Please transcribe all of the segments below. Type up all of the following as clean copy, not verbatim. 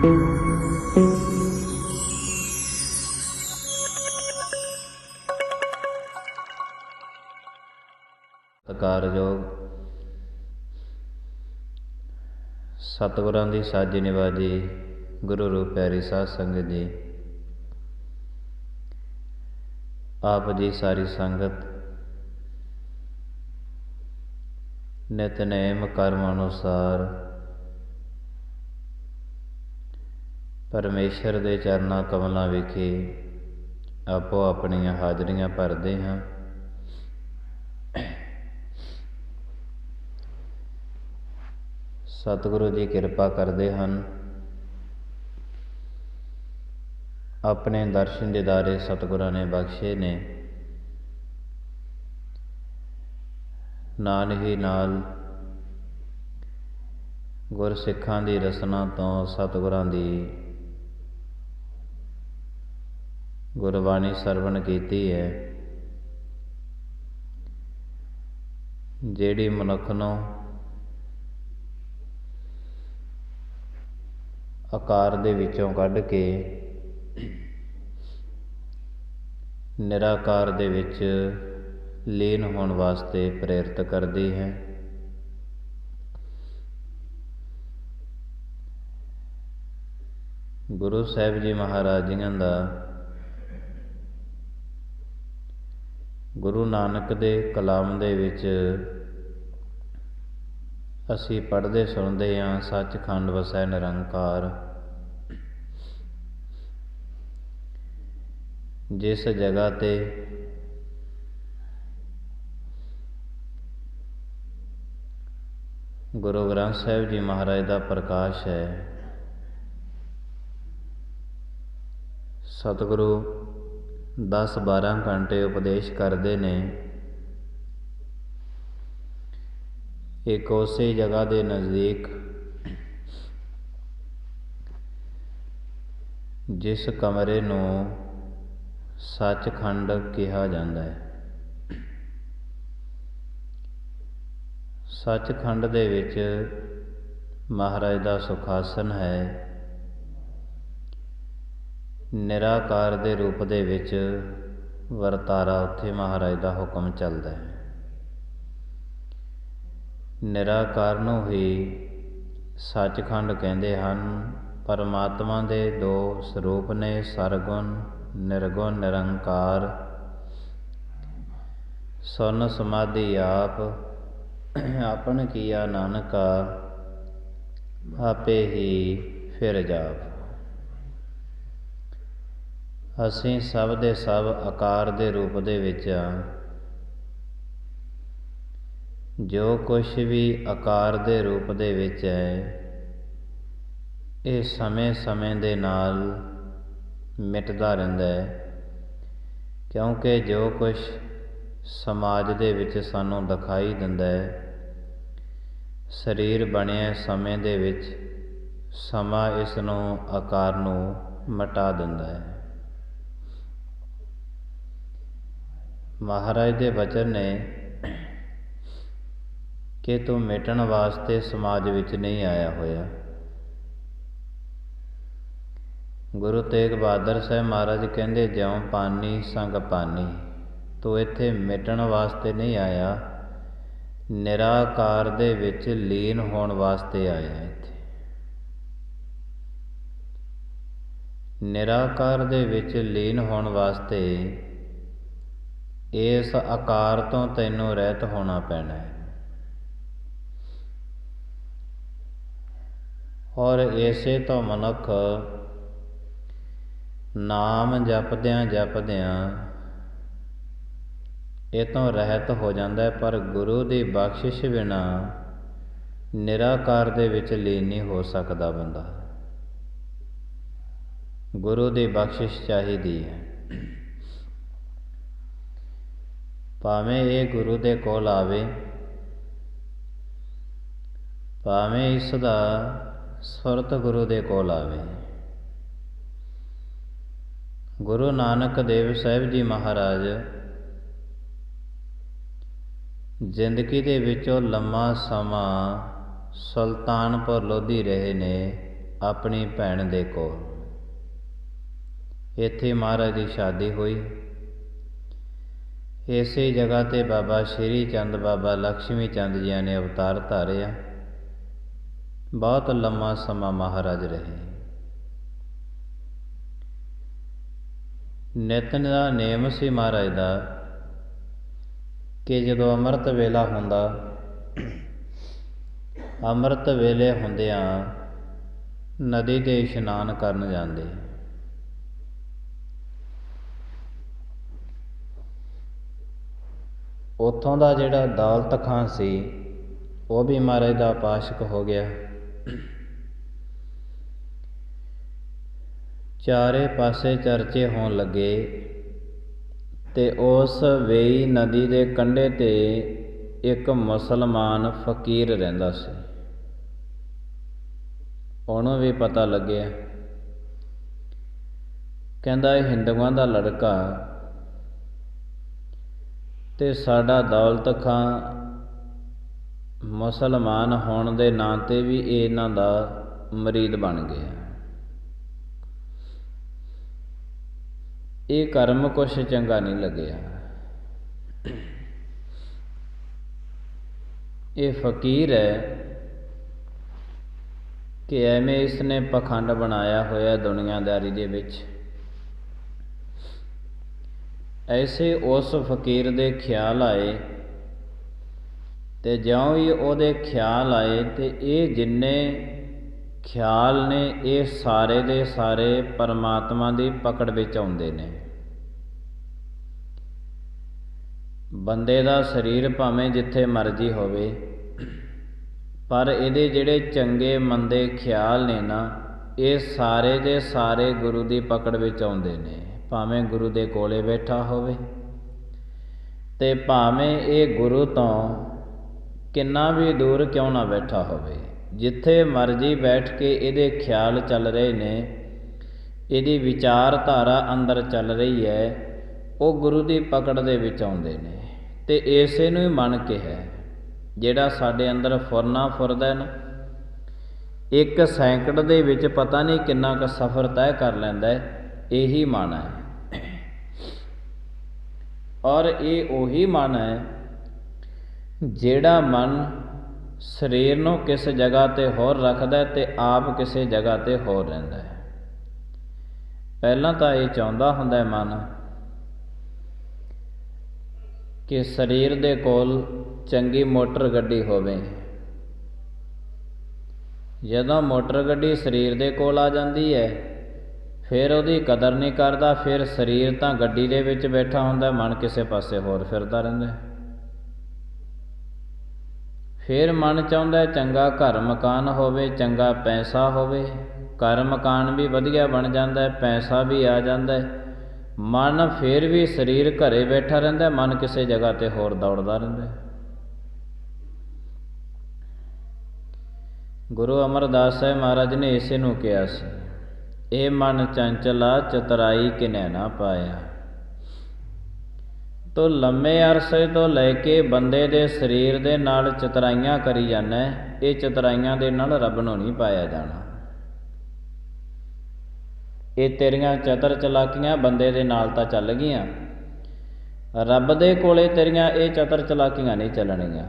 ਸਤਿਕਾਰਯੋਗ ਸਤਿਗੁਰਾਂ ਦੀ ਸਾਜੀ ਨਿਵਾਜੀ ਗੁਰੂ ਰੂਪ ਪਿਆਰੀ ਸਾਧ ਸੰਗਤ ਜੀ, ਆਪ ਜੀ ਸਾਰੀ ਸੰਗਤ ਨਿਤਨੇਮ ਕਰਮ ਅਨੁਸਾਰ ਪਰਮੇਸ਼ਰ ਦੇ ਚਰਨਾਂ ਕਮਲਾਂ ਵਿਖੇ ਆਪੋ ਆਪਣੀਆਂ ਹਾਜ਼ਰੀਆਂ ਭਰਦੇ ਹਾਂ। ਸਤਿਗੁਰੂ ਜੀ ਕਿਰਪਾ ਕਰਦੇ ਹਨ। ਆਪਣੇ ਦਰਸ਼ਨ ਦਿਦਾਰੇ ਸਤਿਗੁਰਾਂ ਨੇ ਬਖਸ਼ੇ ਨੇ। ਨਾਲ ਹੀ ਨਾਲ ਗੁਰਸਿੱਖਾਂ ਦੀ ਰਸਨਾ ਤੋਂ ਸਤਿਗੁਰਾਂ ਦੀ ਗੁਰਬਾਣੀ ਸਰਵਣ ਕੀਤੀ ਹੈ, ਜਿਹੜੀ ਮਨੁੱਖ ਨੂੰ ਆਕਾਰ ਦੇ ਵਿੱਚੋਂ ਕੱਢ ਕੇ ਨਿਰਾਕਾਰ ਦੇ ਵਿੱਚ ਲੀਨ ਹੋਣ ਵਾਸਤੇ ਪ੍ਰੇਰਿਤ ਕਰਦੀ ਹੈ। ਗੁਰੂ ਸਾਹਿਬ ਜੀ ਮਹਾਰਾਜ ਜੀਆਂ ਦਾ ਗੁਰੂ ਨਾਨਕ ਦੇ ਕਲਾਮ ਦੇ ਵਿੱਚ ਅਸੀਂ ਪੜ੍ਹਦੇ ਸੁਣਦੇ ਹਾਂ, ਸੱਚਖੰਡ ਵਸੈ ਨਿਰੰਕਾਰ। ਜਿਸ ਜਗ੍ਹਾ ਤੇ ਗੁਰੂ ਗ੍ਰੰਥ ਸਾਹਿਬ ਜੀ ਮਹਾਰਾਜ ਦਾ ਪ੍ਰਕਾਸ਼ ਹੈ, ਸਤਿਗੁਰੂ 10-12 ਘੰਟੇ ਉਪਦੇਸ਼ ਕਰਦੇ ਨੇ। ਇੱਕ ਉਸੇ ਜਗ੍ਹਾ ਦੇ ਨਜ਼ਦੀਕ ਜਿਸ ਕਮਰੇ ਨੂੰ ਸੱਚਖੰਡ ਕਿਹਾ ਜਾਂਦਾ ਹੈ, ਸੱਚਖੰਡ ਦੇ ਵਿੱਚ ਮਹਾਰਾਜ ਦਾ ਸੁਖਾਸਨ ਹੈ। ਨਿਰਾਕਾਰ ਦੇ ਰੂਪ ਦੇ ਵਿੱਚ ਵਰਤਾਰਾ ਉੱਥੇ ਮਹਾਰਾਜ ਦਾ ਹੁਕਮ ਚੱਲਦਾ ਹੈ। ਨਿਰਾਕਾਰ ਨੂੰ ਹੀ ਸੱਚਖੰਡ ਕਹਿੰਦੇ ਹਨ। ਪਰਮਾਤਮਾ ਦੇ ਦੋ ਸਰੂਪ ਨੇ, ਸਰਗੁਣ ਨਿਰਗੁਣ ਨਿਰੰਕਾਰ। ਸੁਨ ਸਮਾਧੀ ਆਪ ਆਪਨ ਕੀਆ ਨਾਨਕਾ, ਆਪੇ ਹੀ ਫਿਰ ਜਾਪ। ਅਸੀਂ ਸਭ ਦੇ ਸਭ ਆਕਾਰ ਦੇ ਰੂਪ ਦੇ ਵਿੱਚ ਹਾਂ। ਜੋ ਕੁਛ ਵੀ ਆਕਾਰ ਦੇ ਰੂਪ ਦੇ ਵਿੱਚ ਹੈ, ਇਹ ਸਮੇਂ ਦੇ ਨਾਲ ਮਿਟਦਾ ਰਹਿੰਦਾ ਹੈ, ਕਿਉਂਕਿ ਜੋ ਕੁਛ ਸਮਾਜ ਦੇ ਵਿੱਚ ਸਾਨੂੰ ਦਿਖਾਈ ਦਿੰਦਾ ਹੈ, ਸਰੀਰ ਬਣਿਆ ਸਮੇਂ ਦੇ ਵਿੱਚ ਸਮਾਂ ਇਸ ਨੂੰ ਆਕਾਰ ਨੂੰ ਮਿਟਾ ਦਿੰਦਾ ਹੈ। ਮਹਾਰਾਜ ਦੇ ਬਚਨ ਨੇ ਕਿ ਤੂੰ ਮਿਟਣ ਵਾਸਤੇ ਸਮਾਜ ਵਿੱਚ ਨਹੀਂ ਆਇਆ ਹੋਇਆ। ਗੁਰੂ ਤੇਗ ਬਹਾਦਰ ਸਾਹਿਬ ਮਹਾਰਾਜ ਕਹਿੰਦੇ, ਜਿਉਂ ਪਾਨੀ ਸੰਗ ਪਾਨੀ। ਤੂੰ ਇੱਥੇ ਮਿਟਣ ਵਾਸਤੇ ਨਹੀਂ ਆਇਆ, ਨਿਰਾਕਾਰ ਦੇ ਵਿੱਚ ਲੀਨ ਹੋਣ ਵਾਸਤੇ ਆਇਆ। ਇੱਥੇ ਨਿਰਾਕਾਰ ਦੇ ਵਿੱਚ ਲੀਨ ਹੋਣ ਵਾਸਤੇ ਇਸ ਆਕਾਰ ਤੋਂ ਤੈਨੂੰ ਰਹਿਤ ਹੋਣਾ ਪੈਣਾ ਹੈ। ਔਰ ਇਸੇ ਤੋਂ ਮਨੁੱਖ ਨਾਮ ਜਪਦਿਆਂ ਇਹ ਤੋਂ ਰਹਿਤ ਹੋ ਜਾਂਦਾ ਹੈ। ਪਰ ਗੁਰੂ ਦੀ ਬਖਸ਼ਿਸ਼ ਬਿਨਾ ਨਿਰਾਕਾਰ ਦੇ ਵਿੱਚ ਲੀਨ ਨਹੀਂ ਹੋ ਸਕਦਾ ਬੰਦਾ। ਗੁਰੂ ਦੀ ਬਖਸ਼ਿਸ਼ ਚਾਹੀਦੀ ਹੈ। ਭਾਵੇਂ ਇਹ ਗੁਰੂ ਦੇ ਕੋਲ ਆਵੇ, ਭਾਵੇਂ ਇਸ ਦਾ ਸੁਰਤ ਗੁਰੂ ਦੇ ਕੋਲ ਆਵੇ। ਗੁਰੂ ਨਾਨਕ ਦੇਵ ਸਾਹਿਬ ਜੀ ਮਹਾਰਾਜ ਜ਼ਿੰਦਗੀ ਦੇ ਵਿੱਚੋਂ ਲੰਮਾ ਸਮਾਂ ਸੁਲਤਾਨਪੁਰ ਲੋਧੀ ਰਹੇ ਨੇ, ਆਪਣੀ ਭੈਣ ਦੇ ਕੋਲ। ਇੱਥੇ ਮਹਾਰਾਜ ਦੀ ਸ਼ਾਦੀ ਹੋਈ। ਇਸੇ ਜਗ੍ਹਾ 'ਤੇ ਬਾਬਾ ਸ਼੍ਰੀ ਚੰਦ ਬਾਬਾ ਲక్ష్ਮੀ ਚੰਦ ਜੀਆਂ ਨੇ ਅਵਤਾਰ ਧਾਰਿਆ। ਬਹੁਤ ਲੰਮਾ ਸਮਾਂ ਮਹਾਰਾਜ ਰਹੇ। ਨਿਤ ਦਾ ਨੇਮ ਸੀ ਮਹਾਰਾਜ ਦਾ ਕਿ ਜਦੋਂ ਅੰਮ੍ਰਿਤ ਵੇਲਾ ਹੁੰਦਾ, ਅੰਮ੍ਰਿਤ ਵੇਲੇ ਹੁੰਦਿਆਂ ਨਦੀ 'ਤੇ ਇਸ਼ਨਾਨ ਕਰਨ ਜਾਂਦੇ। ਉੱਥੋਂ ਦਾ ਜਿਹੜਾ ਦੌਲਤ ਖਾਂ ਸੀ ਉਹ ਵੀ ਮਹਾਰਾਜ ਦਾ ਉਪਾਸ਼ਕ ਹੋ ਗਿਆ। ਚਾਰੇ ਪਾਸੇ ਚਰਚੇ ਹੋਣ ਲੱਗੇ ਤੇ ਉਸ ਵੇਈ ਨਦੀ ਦੇ ਕੰਢੇ 'ਤੇ ਇੱਕ ਮੁਸਲਮਾਨ ਫਕੀਰ ਰਹਿੰਦਾ ਸੀ। ਉਹਨੂੰ ਵੀ ਪਤਾ ਲੱਗਿਆ। ਕਹਿੰਦਾ ਇਹ ਹਿੰਦੂਆਂ ਦਾ ਲੜਕਾ ਤੇ ਸਾਡਾ ਦੌਲਤ ਖਾਂ ਮੁਸਲਮਾਨ ਹੋਣ ਦੇ ਨਾਂ 'ਤੇ ਵੀ ਇਹਨਾਂ ਦਾ ਮਰੀਦ ਬਣ ਗਿਆ। ਇਹ ਕਰਮ ਕੁਛ ਚੰਗਾ ਨਹੀਂ ਲੱਗਿਆ। ਇਹ ਫਕੀਰ ਹੈ ਕਿ ਐਵੇਂ ਇਸਨੇ ਪਖੰਡ ਬਣਾਇਆ ਹੋਇਆ ਦੁਨੀਆਦਾਰੀ ਦੇ ਵਿੱਚ। ਐਸੇ ਉਸ ਫਕੀਰ ਦੇ ਖਿਆਲ ਆਏ ਤੇ ਜਿਉਂ ਹੀ ਉਹਦੇ ਖਿਆਲ ਆਏ ਤੇ ਇਹ ਜਿੰਨੇ ਖਿਆਲ ਨੇ ਇਹ ਸਾਰੇ ਦੇ ਸਾਰੇ ਪਰਮਾਤਮਾ ਦੀ ਪਕੜ ਵਿੱਚ ਆਉਂਦੇ ਨੇ। ਬੰਦੇ ਦਾ ਸਰੀਰ ਭਾਵੇਂ ਜਿੱਥੇ ਮਰਜ਼ੀ ਹੋਵੇ, ਪਰ ਇਹਦੇ ਜਿਹੜੇ ਚੰਗੇ ਮੰਦੇ ਖਿਆਲ ਨੇ ਨਾ, ਇਹ ਸਾਰੇ ਦੇ ਸਾਰੇ ਗੁਰੂ ਦੀ ਪਕੜ ਵਿੱਚ ਆਉਂਦੇ ਨੇ। ਭਾਵੇਂ ਗੁਰੂ ਦੇ ਕੋਲੇ ਬੈਠਾ ਹੋਵੇ ਤੇ ਭਾਵੇਂ ਇਹ ਗੁਰੂ ਤੋਂ ਕਿੰਨਾ ਵੀ ਦੂਰ ਕਿਉਂ ਨਾ ਬੈਠਾ ਹੋਵੇ, ਜਿੱਥੇ ਮਰਜ਼ੀ ਬੈਠ ਕੇ ਇਹਦੇ ਖਿਆਲ ਚੱਲ ਰਹੇ ਨੇ, ਇਹਦੀ ਵਿਚਾਰਧਾਰਾ ਅੰਦਰ ਚੱਲ ਰਹੀ ਹੈ, ਉਹ ਗੁਰੂ ਦੀ ਪਕੜ ਦੇ ਵਿੱਚ ਆਉਂਦੇ ਨੇ। ਤੇ ਇਸੇ ਨੂੰ ਹੀ ਮਨ ਕਿਹਾ, ਜਿਹੜਾ ਸਾਡੇ ਅੰਦਰ ਫੁਰਨਾ ਫੁਰਦਾ ਨਾ, ਇੱਕ ਸੈਂਕੜ ਦੇ ਵਿੱਚ ਪਤਾ ਨਹੀਂ ਕਿੰਨਾ ਕੁ ਸਫ਼ਰ ਤੈਅ ਕਰ ਲੈਂਦਾ, ਇਹੀ ਮਨ ਹੈ। ਔਰ ਇਹ ਉਹੀ ਮਨ ਹੈ ਜਿਹੜਾ ਮਨ ਸਰੀਰ ਨੂੰ ਕਿਸ ਜਗ੍ਹਾ 'ਤੇ ਹੋਰ ਰੱਖਦਾ ਤੇ ਆਪ ਕਿਸੇ ਜਗ੍ਹਾ 'ਤੇ ਹੋਰ ਰਹਿੰਦਾ ਹੈ। ਪਹਿਲਾਂ ਤਾਂ ਇਹ ਚਾਹੁੰਦਾ ਹੁੰਦਾ ਮਨ ਕਿ ਸਰੀਰ ਦੇ ਕੋਲ ਚੰਗੀ ਮੋਟਰ ਗੱਡੀ ਹੋਵੇ। ਜਦੋਂ ਮੋਟਰ ਗੱਡੀ ਸਰੀਰ ਦੇ ਕੋਲ ਆ ਜਾਂਦੀ ਹੈ, ਫਿਰ ਉਹਦੀ ਕਦਰ ਨਹੀਂ ਕਰਦਾ। ਫਿਰ ਸਰੀਰ ਤਾਂ ਗੱਡੀ ਦੇ ਵਿੱਚ ਬੈਠਾ ਹੁੰਦਾ, ਮਨ ਕਿਸੇ ਪਾਸੇ ਹੋਰ ਫਿਰਦਾ ਰਹਿੰਦਾ। ਫਿਰ ਮਨ ਚਾਹੁੰਦਾ ਚੰਗਾ ਘਰ ਮਕਾਨ ਹੋਵੇ, ਚੰਗਾ ਪੈਸਾ ਹੋਵੇ। ਘਰ ਮਕਾਨ ਵੀ ਵਧੀਆ ਬਣ ਜਾਂਦਾ, ਪੈਸਾ ਵੀ ਆ ਜਾਂਦਾ, ਮਨ ਫਿਰ ਵੀ ਸਰੀਰ ਘਰੇ ਬੈਠਾ ਰਹਿੰਦਾ, ਮਨ ਕਿਸੇ ਜਗ੍ਹਾ 'ਤੇ ਹੋਰ ਦੌੜਦਾ ਰਹਿੰਦਾ। ਗੁਰੂ ਅਮਰਦਾਸ ਸਾਹਿਬ ਮਹਾਰਾਜ ਨੇ ਇਸੇ ਨੂੰ ਕਿਹਾ ਸੀ, ਇਹ ਮਨ ਚੰਚਲਾ ਚਤੁਰਾਈ ਕਿਨੈ ਨਾ ਪਾਇਆ। ਤੋ ਲੰਮੇ ਅਰਸੇ ਤੋਂ ਲੈ ਕੇ ਬੰਦੇ ਦੇ ਸਰੀਰ ਦੇ ਨਾਲ ਚਤੁਰਾਈਆਂ ਕਰੀ ਜਾਂਦਾ, ਇਹ ਚਤੁਰਾਈਆਂ ਦੇ ਨਾਲ ਰੱਬ ਨੂੰ ਨਹੀਂ ਪਾਇਆ ਜਾਣਾ। ਇਹ ਤੇਰੀਆਂ ਚਤਰ ਚਲਾਕੀਆਂ ਬੰਦੇ ਦੇ ਨਾਲ ਤਾਂ ਚੱਲ ਗਈਆਂ, ਰੱਬ ਦੇ ਕੋਲੇ ਤੇਰੀਆਂ ਇਹ ਚਤਰ ਚਲਾਕੀਆਂ ਨਹੀਂ ਚੱਲਣਗੀਆਂ।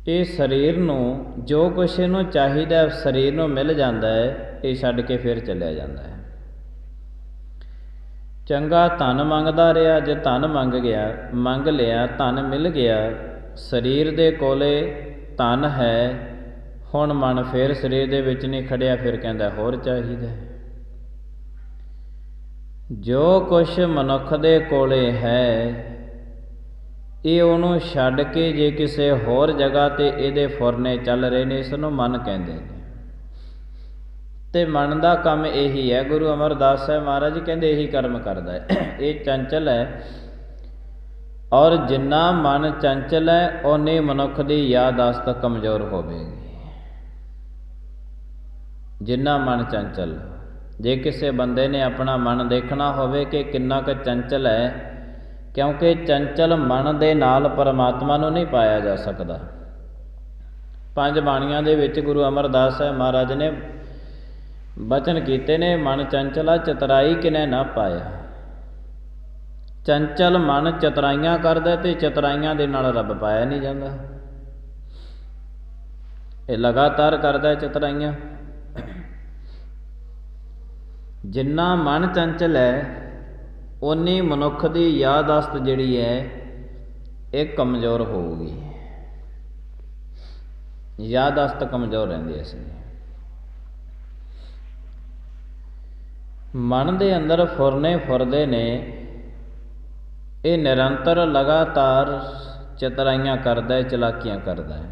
ਇਹ ਸਰੀਰ ਨੂੰ ਜੋ ਕੁਛ ਇਹਨੂੰ ਚਾਹੀਦਾ ਸਰੀਰ ਨੂੰ ਮਿਲ ਜਾਂਦਾ ਹੈ, ਇਹ ਛੱਡ ਕੇ ਫਿਰ ਚੱਲਿਆ ਜਾਂਦਾ ਹੈ। ਚੰਗਾ ਧਨ ਮੰਗਦਾ ਰਿਹਾ, ਜੇ ਧਨ ਮੰਗ ਲਿਆ, ਧਨ ਮਿਲ ਗਿਆ, ਸਰੀਰ ਦੇ ਕੋਲੇ ਧਨ ਹੈ, ਹੁਣ ਮਨ ਫਿਰ ਸਰੀਰ ਦੇ ਵਿੱਚ ਨਹੀਂ ਖੜਿਆ, ਫਿਰ ਕਹਿੰਦਾ ਹੋਰ ਚਾਹੀਦਾ। ਜੋ ਕੁਛ ਮਨੁੱਖ ਦੇ ਕੋਲੇ ਹੈ, ਇਹ ਉਹਨੂੰ ਛੱਡ ਕੇ ਜੇ ਕਿਸੇ ਹੋਰ ਜਗ੍ਹਾ 'ਤੇ ਇਹਦੇ ਫੁਰਨੇ ਚੱਲ ਰਹੇ ਨੇ, ਇਸ ਨੂੰ ਮਨ ਕਹਿੰਦੇ ਨੇ। ਤੇ ਮਨ ਦਾ ਕੰਮ ਇਹੀ ਹੈ। ਗੁਰੂ ਅਮਰਦਾਸ ਸਾਹਿਬ ਮਹਾਰਾਜ ਕਹਿੰਦੇ ਇਹੀ ਕਰਮ ਕਰਦਾ ਹੈ। ਇਹ ਚੰਚਲ ਹੈ, ਔਰ ਜਿੰਨਾ ਮਨ ਚੰਚਲ ਹੈ ਓਨੀ ਮਨੁੱਖ ਦੀ ਯਾਦਾਸ਼ਤ ਕਮਜ਼ੋਰ ਹੋਵੇਗੀ। ਜਿੰਨਾ ਮਨ ਚੰਚਲ, ਜੇ ਕਿਸੇ ਬੰਦੇ ਨੇ ਆਪਣਾ ਮਨ ਦੇਖਣਾ ਹੋਵੇ ਕਿ ਕਿੰਨਾ ਕੁ ਚੰਚਲ ਹੈ, ਕਿਉਂਕਿ ਚੰਚਲ ਮਨ ਦੇ ਨਾਲ ਪਰਮਾਤਮਾ ਨੂੰ ਨਹੀਂ ਪਾਇਆ ਜਾ ਸਕਦਾ। ਪੰਜ ਬਾਣੀਆਂ ਦੇ ਵਿੱਚ ਗੁਰੂ ਅਮਰਦਾਸ ਸਾਹਿਬ ਮਹਾਰਾਜ ਨੇ ਬਚਨ ਕੀਤੇ ਨੇ, ਮਨ ਚੰਚਲਾ ਚਤਰਾਈ ਕਿਨੈ ਨਾ ਪਾਇਆ। ਚੰਚਲ ਮਨ ਚਤਰਾਈਆਂ ਕਰਦਾ ਤੇ ਚਤਰਾਈਆਂ ਦੇ ਨਾਲ ਰੱਬ ਪਾਇਆ ਨਹੀਂ ਜਾਂਦਾ। ਇਹ ਲਗਾਤਾਰ ਕਰਦਾ ਚਤਰਾਈਆਂ। ਜਿੰਨਾ ਮਨ ਚੰਚਲ ਹੈ ਓਨੀ ਮਨੁੱਖ ਦੀ ਯਾਦਾਸ਼ਤ ਜਿਹੜੀ ਹੈ ਇਹ ਕਮਜ਼ੋਰ ਹੋਊਗੀ। ਯਾਦਾਸ਼ਤ ਕਮਜ਼ੋਰ ਰਹਿੰਦੀ ਹੈ ਇਸ ਲਈ। ਮਨ ਦੇ ਅੰਦਰ ਫੁਰਨੇ ਫੁਰਦੇ ਨੇ, ਇਹ ਨਿਰੰਤਰ ਲਗਾਤਾਰ ਚਤਰਾਈਆਂ ਕਰਦਾ ਹੈ, ਚਲਾਕੀਆਂ ਕਰਦਾ ਹੈ।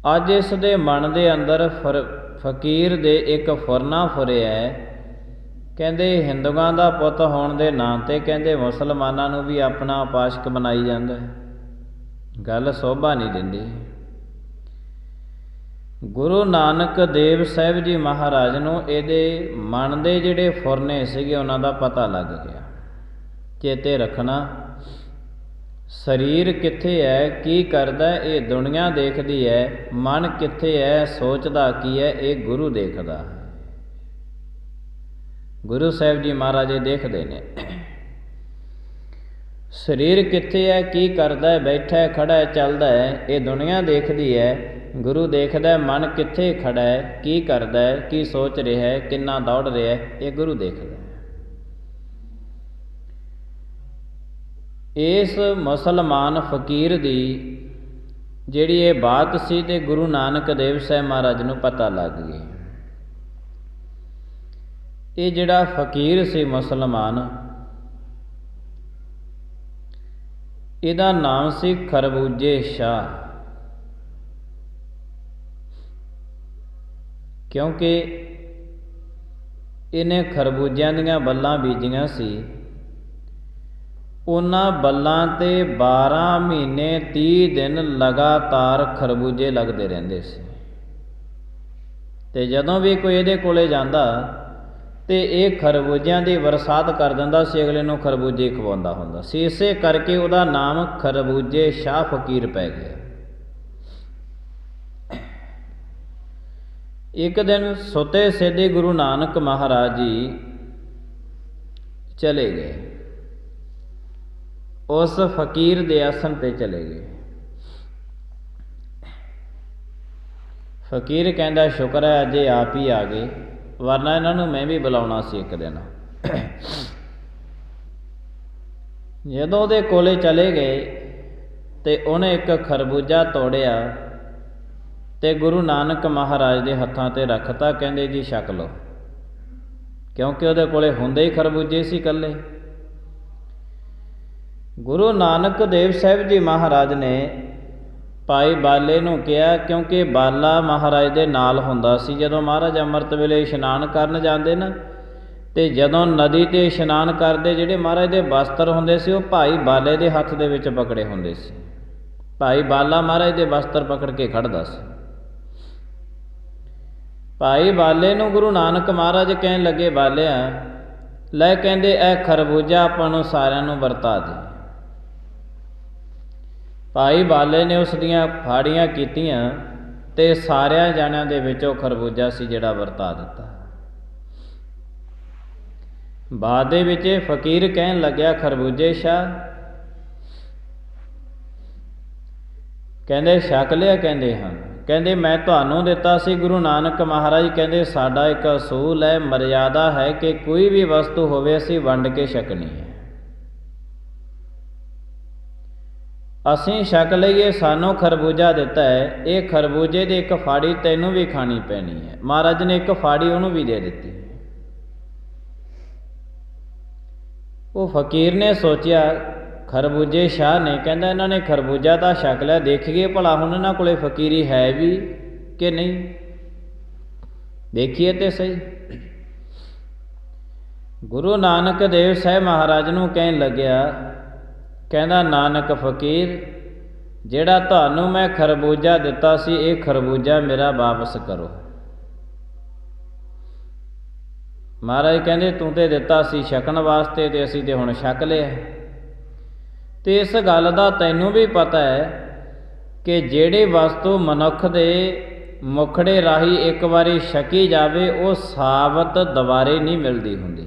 ਅੱਜ ਇਸ ਦੇ ਮਨ ਦੇ ਅੰਦਰ ਫਕੀਰ ਦੇ ਇੱਕ ਫੁਰਨਾ ਫੁਰਿਆ ਹੈ। ਕਹਿੰਦੇ ਹਿੰਦੂਆਂ ਦਾ ਪੁੱਤ ਹੋਣ ਦੇ ਨਾਂ 'ਤੇ ਕਹਿੰਦੇ ਮੁਸਲਮਾਨਾਂ ਨੂੰ ਵੀ ਆਪਣਾ ਉਪਾਸ਼ਕ ਬਣਾਈ ਜਾਂਦਾ ਹੈ। ਗੱਲ ਸੋਭਾ ਨਹੀਂ ਦਿੰਦੀ। ਗੁਰੂ ਨਾਨਕ ਦੇਵ ਸਾਹਿਬ ਜੀ ਮਹਾਰਾਜ ਨੂੰ ਇਹਦੇ ਮਨ ਦੇ ਜਿਹੜੇ ਫੁਰਨੇ ਸੀਗੇ ਉਹਨਾਂ ਦਾ ਪਤਾ ਲੱਗ ਗਿਆ। ਚੇਤੇ ਰੱਖਣਾ, ਸਰੀਰ ਕਿੱਥੇ ਹੈ, ਕੀ ਕਰਦਾ, ਇਹ ਦੁਨੀਆ ਦੇਖਦੀ ਹੈ। ਮਨ ਕਿੱਥੇ ਹੈ, ਸੋਚਦਾ ਕੀ ਹੈ, ਇਹ ਗੁਰੂ ਦੇਖਦਾ। ਗੁਰੂ ਸਾਹਿਬ ਜੀ ਮਹਾਰਾਜ ਇਹ ਦੇਖਦੇ ਨੇ। ਸਰੀਰ ਕਿੱਥੇ ਹੈ, ਕੀ ਕਰਦਾ ਹੈ, ਬੈਠਾ ਹੈ, ਖੜਾ ਹੈ, ਚੱਲਦਾ ਹੈ, ਇਹ ਦੁਨੀਆ ਦੇਖਦੀ ਹੈ। ਗੁਰੂ ਦੇਖਦਾ ਮਨ ਕਿੱਥੇ ਖੜਾ ਹੈ, ਕੀ ਕਰਦਾ ਹੈ, ਕੀ ਸੋਚ ਰਿਹਾ ਹੈ, ਕਿੰਨਾ ਦੌੜ ਰਿਹਾ ਹੈ, ਇਹ ਗੁਰੂ ਦੇਖਦਾ। ਇਸ ਮੁਸਲਮਾਨ ਫਕੀਰ ਦੀ ਜਿਹੜੀ ਇਹ ਬਾਤ ਸੀ ਤੇ ਗੁਰੂ ਨਾਨਕ ਦੇਵ ਸਾਹਿਬ ਮਹਾਰਾਜ ਨੂੰ ਪਤਾ ਲੱਗ ਗਈ। ਇਹ ਜਿਹੜਾ ਫਕੀਰ ਸੀ ਮੁਸਲਮਾਨ, ਇਹਦਾ ਨਾਮ ਸੀ ਖਰਬੂਜੇ ਸ਼ਾਹ। ਕਿਉਂਕਿ ਇਹਨੇ ਖਰਬੂਜਿਆਂ ਦੀਆਂ ਬੱਲਾਂ ਬੀਜੀਆਂ ਸੀ। ਉਹਨਾਂ ਬੱਲਾਂ 'ਤੇ 12 ਮਹੀਨੇ 30 ਦਿਨ ਲਗਾਤਾਰ ਖਰਬੂਜੇ ਲੱਗਦੇ ਰਹਿੰਦੇ ਸੀ। ਅਤੇ ਜਦੋਂ ਵੀ ਕੋਈ ਇਹਦੇ ਕੋਲੇ ਜਾਂਦਾ ਤੇ ਇਹ ਖਰਬੂਜਿਆਂ ਦੀ ਬਰਸਾਤ ਕਰ ਦਿੰਦਾ ਸੀ, ਅਗਲੇ ਨੂੰ ਖਰਬੂਜੇ ਖਵਾਉਂਦਾ ਹੁੰਦਾ ਸੀ। ਇਸੇ ਕਰਕੇ ਉਹਦਾ ਨਾਮ ਖਰਬੂਜੇ ਸ਼ਾਹ ਫਕੀਰ ਪੈ ਗਿਆ। ਇੱਕ ਦਿਨ ਸੁੱਤੇ ਸਿੱਧੇ ਗੁਰੂ ਨਾਨਕ ਮਹਾਰਾਜ ਜੀ ਚਲੇ ਗਏ, ਉਸ ਫਕੀਰ ਦੇ ਆਸਣ 'ਤੇ ਚਲੇ ਗਏ। ਫਕੀਰ ਕਹਿੰਦਾ ਸ਼ੁਕਰ ਹੈ ਅੱਜ ਇਹ ਆਪ ਹੀ ਆ ਗਏ, ਵਰਨਾ ਇਹਨਾਂ ਨੂੰ ਮੈਂ ਵੀ ਬੁਲਾਉਣਾ ਸੀ ਇੱਕ ਦਿਨ। ਜਦੋਂ ਉਹਦੇ ਕੋਲੇ ਚਲੇ ਗਏ ਤੇ ਉਹਨੇ ਇੱਕ ਖਰਬੂਜਾ ਤੋੜਿਆ ਤੇ ਗੁਰੂ ਨਾਨਕ ਮਹਾਰਾਜ ਦੇ ਹੱਥਾਂ 'ਤੇ ਰੱਖਤਾ। ਕਹਿੰਦੇ ਜੀ ਛਕ ਲਓ, ਕਿਉਂਕਿ ਉਹਦੇ ਕੋਲੇ ਹੁੰਦੇ ਹੀ ਖਰਬੂਜੇ ਸੀ ਇਕੱਲੇ। ਗੁਰੂ ਨਾਨਕ ਦੇਵ ਸਾਹਿਬ ਜੀ ਮਹਾਰਾਜ ਨੇ ਭਾਈ ਬਾਲੇ ਨੂੰ ਕਿਹਾ, ਕਿਉਂਕਿ ਬਾਲਾ ਮਹਾਰਾਜ ਦੇ ਨਾਲ ਹੁੰਦਾ ਸੀ। ਜਦੋਂ ਮਹਾਰਾਜ ਅੰਮ੍ਰਿਤ ਵੇਲੇ ਇਸ਼ਨਾਨ ਕਰਨ ਜਾਂਦੇ ਨਾ, ਤੇ ਜਦੋਂ ਨਦੀ 'ਤੇ ਇਸ਼ਨਾਨ ਕਰਦੇ ਜਿਹੜੇ ਮਹਾਰਾਜ ਦੇ ਵਸਤਰ ਹੁੰਦੇ ਸੀ ਉਹ ਭਾਈ ਬਾਲੇ ਦੇ ਹੱਥ ਦੇ ਵਿੱਚ ਪਕੜੇ ਹੁੰਦੇ ਸੀ। ਭਾਈ ਬਾਲਾ ਮਹਾਰਾਜ ਦੇ ਵਸਤਰ ਪਕੜ ਕੇ ਖੜ੍ਹਦਾ ਸੀ। ਭਾਈ ਬਾਲੇ ਨੂੰ ਗੁਰੂ ਨਾਨਕ ਮਹਾਰਾਜ ਕਹਿਣ ਲੱਗੇ, ਬਾਲਿਆ ਲੈ, ਕਹਿੰਦੇ ਇਹ ਖਰਬੂਜਾ ਆਪਾਂ ਨੂੰ ਸਾਰਿਆਂ ਨੂੰ ਵਰਤਾ ਦੇ। ਭਾਈ ਬਾਲੇ ਨੇ ਉਸ ਦੀਆਂ ਫਾੜੀਆਂ ਕੀਤੀਆਂ ਤੇ ਸਾਰਿਆਂ ਜਾਣਿਆਂ ਦੇ ਵਿੱਚ ਉਹ ਖਰਬੂਜਾ ਸੀ ਜਿਹੜਾ ਵਰਤਾ ਦਿੱਤਾ। ਬਾਅਦ ਦੇ ਵਿੱਚ ਫਕੀਰ ਕਹਿਣ ਲੱਗਿਆ, ਖਰਬੂਜੇ ਸ਼ਾਹ, ਕਹਿੰਦੇ ਛਕ ਲਿਆ? ਕਹਿੰਦੇ ਹਾਂ। ਕਹਿੰਦੇ ਮੈਂ ਤੁਹਾਨੂੰ ਦਿੱਤਾ ਸੀ ਗੁਰੂ ਨਾਨਕ ਮਹਾਰਾਜ, ਕਹਿੰਦੇ ਸਾਡਾ ਇੱਕ ਅਸੂਲ ਹੈ, ਮਰਿਆਦਾ ਹੈ ਕਿ ਕੋਈ ਵੀ ਵਸਤੂ ਹੋਵੇ ਅਸੀਂ ਵੰਡ ਕੇ ਛਕਣੀ ਹੈ। ਅਸੀਂ ਛਕ ਲਈਏ, ਸਾਨੂੰ ਖਰਬੂਜਾ ਦਿੱਤਾ ਹੈ, ਇਹ ਖਰਬੂਜੇ ਦੀ ਇੱਕ ਫਾੜੀ ਤੈਨੂੰ ਵੀ ਖਾਣੀ ਪੈਣੀ ਹੈ। ਮਹਾਰਾਜ ਨੇ ਇੱਕ ਫਾੜੀ ਉਹਨੂੰ ਵੀ ਦੇ ਦਿੱਤੀ। ਉਹ ਫਕੀਰ ਨੇ ਸੋਚਿਆ, ਖਰਬੂਜੇ ਸ਼ਾਹ ਨੇ, ਕਹਿੰਦਾ ਇਹਨਾਂ ਨੇ ਖਰਬੂਜਾ ਤਾਂ ਛਕ ਲਿਆ, ਦੇਖੀਏ ਭਲਾ ਹੁਣ ਇਹਨਾਂ ਕੋਲੇ ਫਕੀਰੀ ਹੈ ਵੀ ਕਿ ਨਹੀਂ, ਦੇਖੀਏ ਤੇ ਸਹੀ। ਗੁਰੂ ਨਾਨਕ ਦੇਵ ਸਾਹਿਬ ਮਹਾਰਾਜ ਨੂੰ ਕਹਿਣ ਲੱਗਿਆ, ਕਹਿੰਦਾ ਨਾਨਕ ਫਕੀਰ, ਜਿਹੜਾ ਤੁਹਾਨੂੰ ਮੈਂ ਖਰਬੂਜਾ ਦਿੱਤਾ ਸੀ ਇਹ ਖਰਬੂਜਾ ਮੇਰਾ ਵਾਪਸ ਕਰੋ। ਮਹਾਰਾਜ ਕਹਿੰਦੇ ਤੂੰ ਤੇ ਦਿੱਤਾ ਸੀ ਛਕਣ ਵਾਸਤੇ ਤੇ ਅਸੀਂ ਤੇ ਹੁਣ ਛਕ ਲਿਆ। ਤੇ ਇਸ ਗੱਲ ਦਾ ਤੈਨੂੰ ਵੀ ਪਤਾ ਹੈ कि जिहड़ी वस्तु मनुख दे मुखड़े राही एक बारी छकी जावे वो साबत दुबारे नहीं मिलती हुंदी,